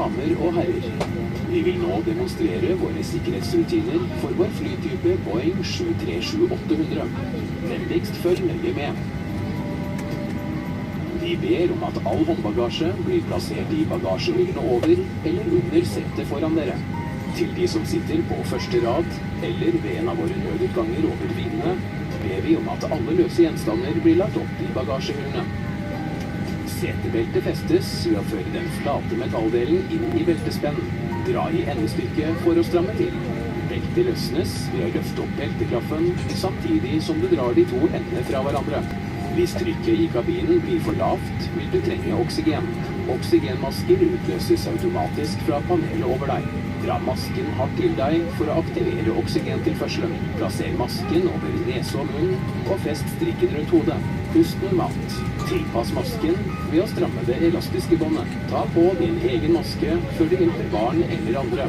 damer og herrer. Vi vil nå demonstrere våre sikkerhetsrutiner for vår flytype Boeing 737-800. Vennligst følg nøye med. Vi ber om at all håndbagasje blir plassert i bagasjehyllene over eller under setet foran dere. Til de som sitter på første rad eller ved en av våre nødutganger over vingene, ber vi om at alle løse gjenstander blir lagt opp i bagasjehyllene. Setebeltet festes ved å føre den flate metalldelen inn i beltespenn. Dra i endestykket for å stramme til. Beltet løsnes ved å løfte opp belteklaffen, samtidig som du drar de to endene fra hverandre. Hvis trykket i kabinen blir for lavt, vil du trenge oksygen. Oksygenmasker utløses automatisk fra panelet over deg. Dra masken hardt til deg for å aktivere oksygentilførselen. Plasser masken over nese og munn, og fest strikken rundt hodet. Pust normalt. Tilpass masken ved å stramme det elastiske båndet. Ta på din egen maske før du hjelper barn eller andre.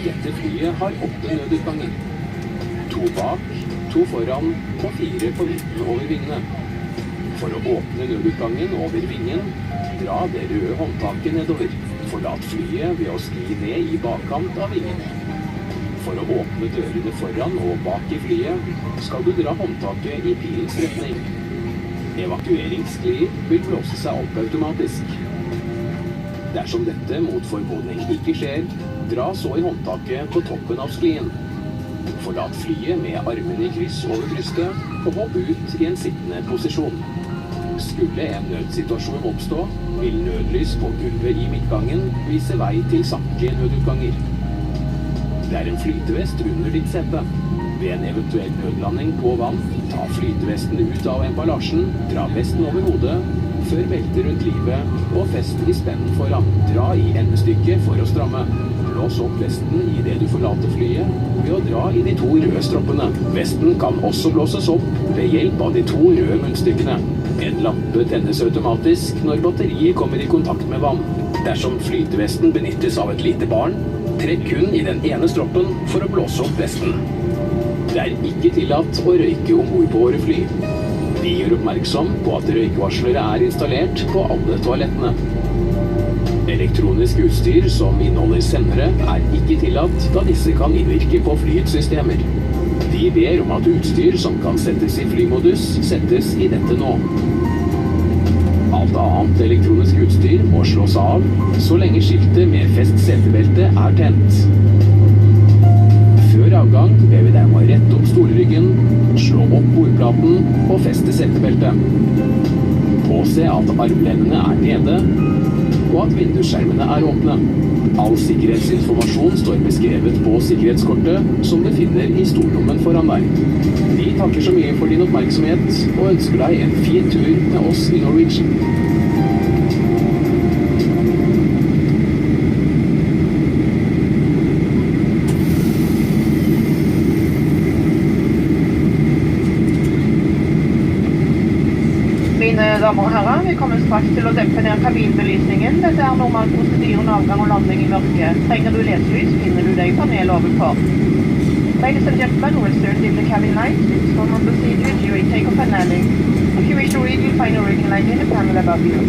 Dette flyet har 8 nødutganger. 2 bak, 2 foran og 4 på midten over vingene. For å åpne nødutgangen over vingen, dra det røde håndtaket nedover. Forlat flyet ved å skli ned i bakkant av vingen. For å åpne dørene foran og bak i flyet, skal du dra håndtaket i pilens retning. Evakueringssklier vil blåse seg opp automatisk. Dersom dette mot formodning ikke skjer, dra så i håndtaket på toppen av sklien. Forlat flyet med armene i kryss over brystet, og hopp ut i en sittende posisjon. Skulle en nødsituasjon oppstå, vil nødlys på gulvet i midtgangen vise vei til samtlige nødutganger. Det er en flytevest under ditt sete. Ved en eventuell nødlanding på vann, ta flytevesten ut av emballasjen, dra vesten over hodet, før beltet rundt livet, og fest i spennen foran. Dra i endestykket for å stramme. Blås opp vesten i det du forlater flyet, ved å dra i de 2 røde stroppene. Vesten kan også blåses opp ved hjelp av de 2 røde munnstykkene. En lampe tennes automatisk når batteriet kommer i kontakt med vann. Dersom flytevesten benyttes av et lite barn, trekk kun i den ene stroppen for å blåse opp vesten. Det er ikke tillatt å røyke ombord på våre fly. Vi gjør oppmerksom på at røykevarslere er installert på alle toalettene. Elektronisk utstyr som inneholder sendere er ikke tillatt, da disse kan innvirke på flyets systemer. Vi ber om at utstyr som kan settes i flymodus, settes i dette nå. Alt annet elektronisk utstyr må slås av, så lenge skiltet med fest setebelte er tent. Før avgang ber vi deg om å rette opp stolryggen, slå opp bordplaten og feste setebeltet. Påse at armlevene er nede, og at vindusskjermene er åpne. All sikkerhetsinformasjon står beskrevet på sikkerhetskortet, som du finner i stolrommen foran deg. Vi takker så mye for din oppmerksomhet, og ønsker deg en fin tur med oss i Norwegian. Mine damer og herrer, vi kommer straks til å dempe ned kabinbelysningen. Dette er normal prosedyren avgang og landing i mørke. Trenger du leselys, finner du det i panelet ovenfor. Ladies and gentlemen, we'll soon dim the cabin lights. It's normal procedure during takeoff and landing. If you wish to read, you'll find a reading light in the panel above you.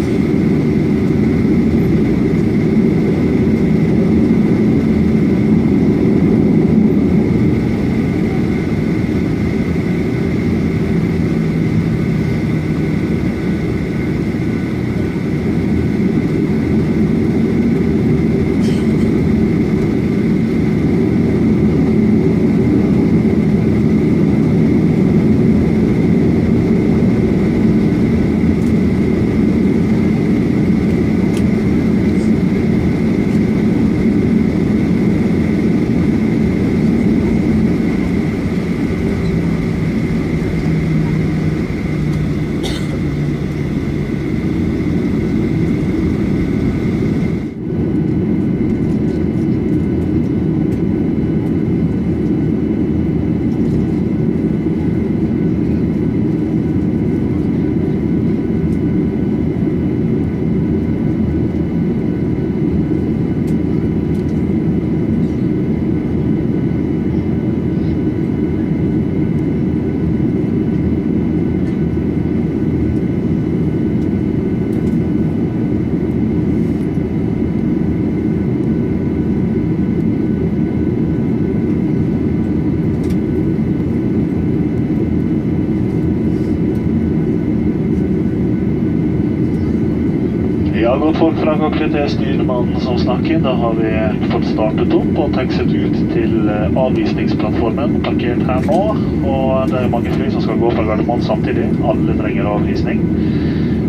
folk fra cockpit er styrmannen som snakker. Da har vi fått startet opp og taxet ut til avvisningsplattformen, parkert her nå. Og det er mange fly som skal gå fra Gardermoen samtidig. Alle trenger avvisning.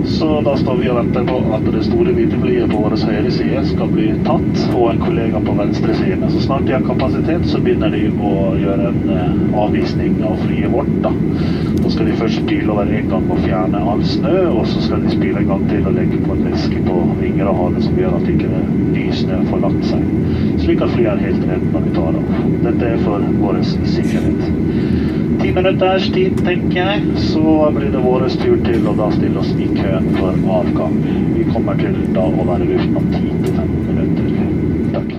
Så da står vi og venter på at det store hvite flyet på vår høyre side skal bli tatt, og en kollega på venstre side. Så snart de har kapasitet, så begynner de å gjøre en avvisning av flyet vårt da. Da skal de først spyle over en gang og fjerne all snø, og så skal de spyle en gang til og legge på en væske på vinger og hale som gjør at ikke ny snø får lagt seg. Slik at flyet er helt redd når vi tar av. Dette er for vår sikkerhet. 10 minutters tid, tenker jeg, så blir det vår tur til å da stille oss i køen for avgang. Vi kommer til da å være i luften om 10-15 minutter. Takk.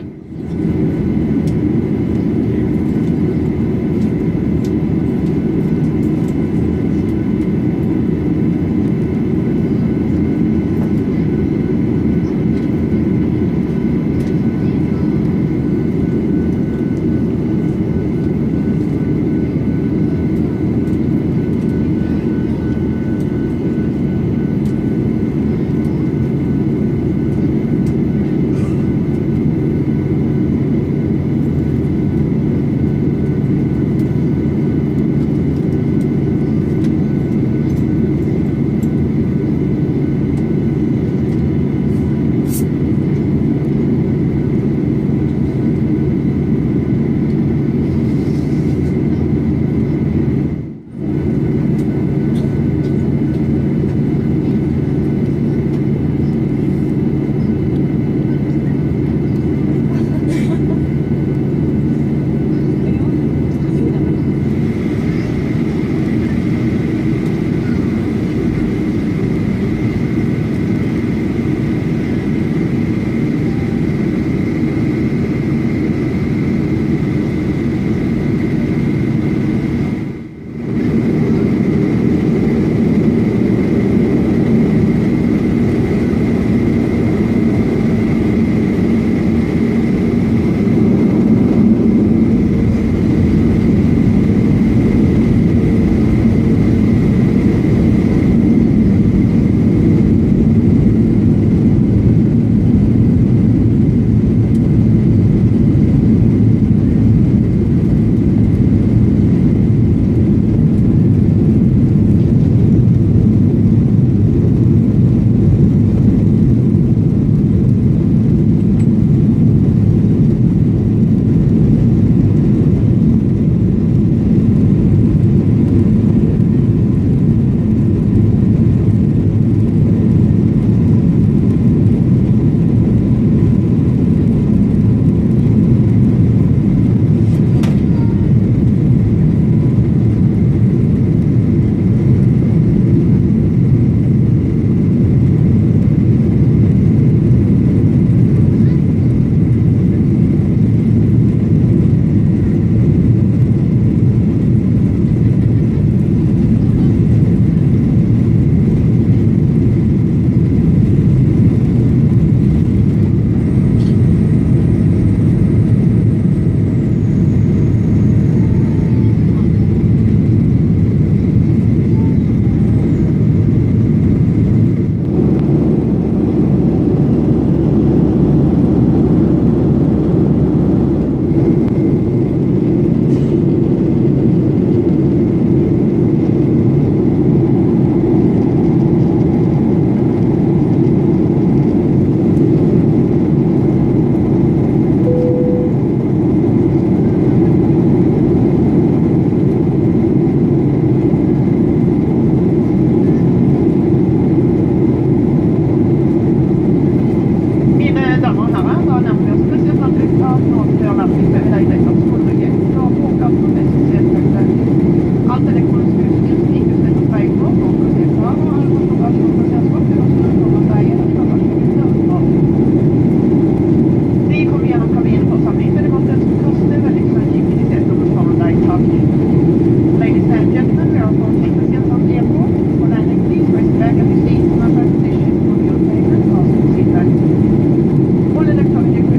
All electronic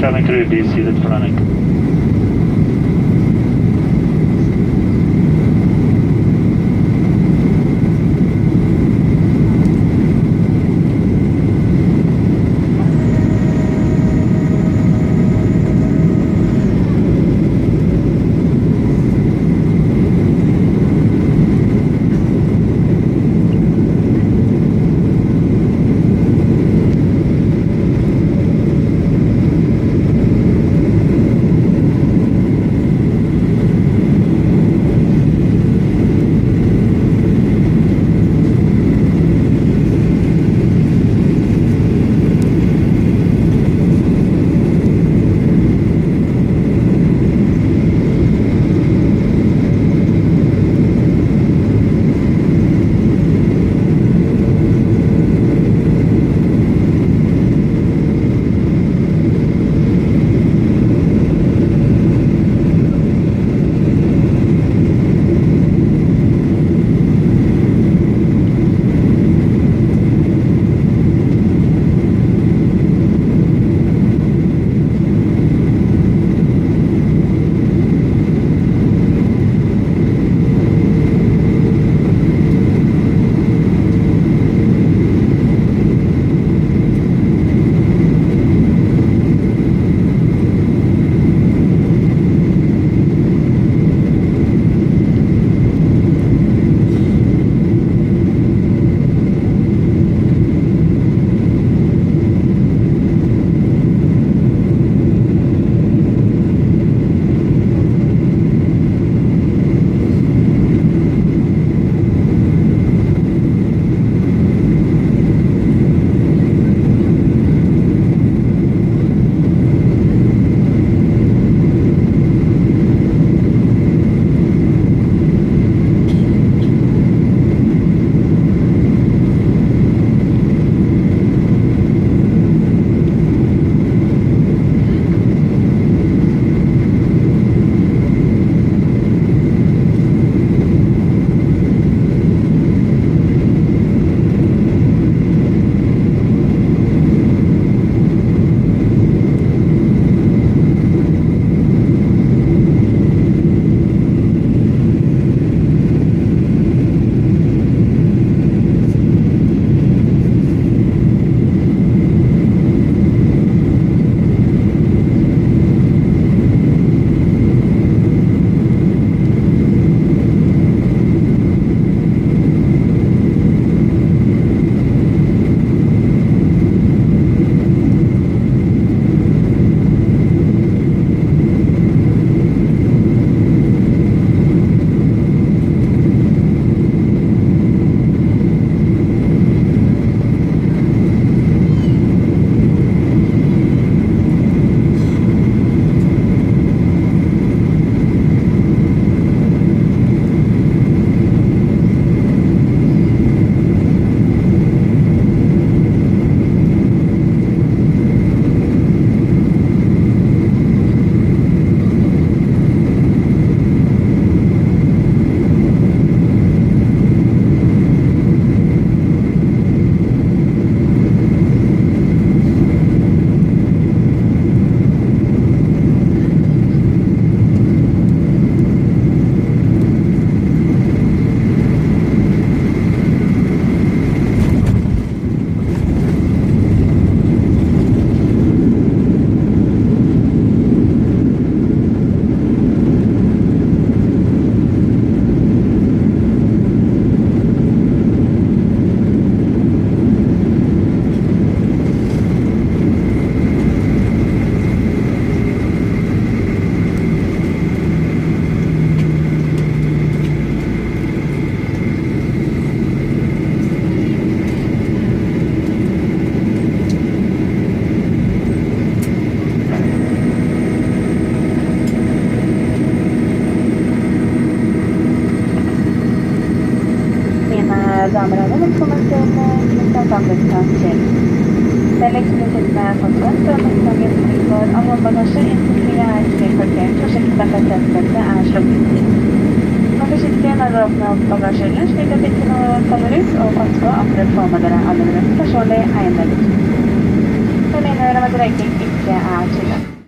cabin crew be seated for landing. damer og herrer, velkommen til Kristiansand lufthavn. Det legges til med konsekvent og lufthavn for all bagasje inntil flyet er tilparkert og skiltbeltet er slukket. Vær forsiktige når dere åpner opp bagasjehyllen, slik at ikke noe faller ut, og pass på at dere får med dere alle deres personlige eiendeler. Så minner dere om at røyking ikke er tillatt.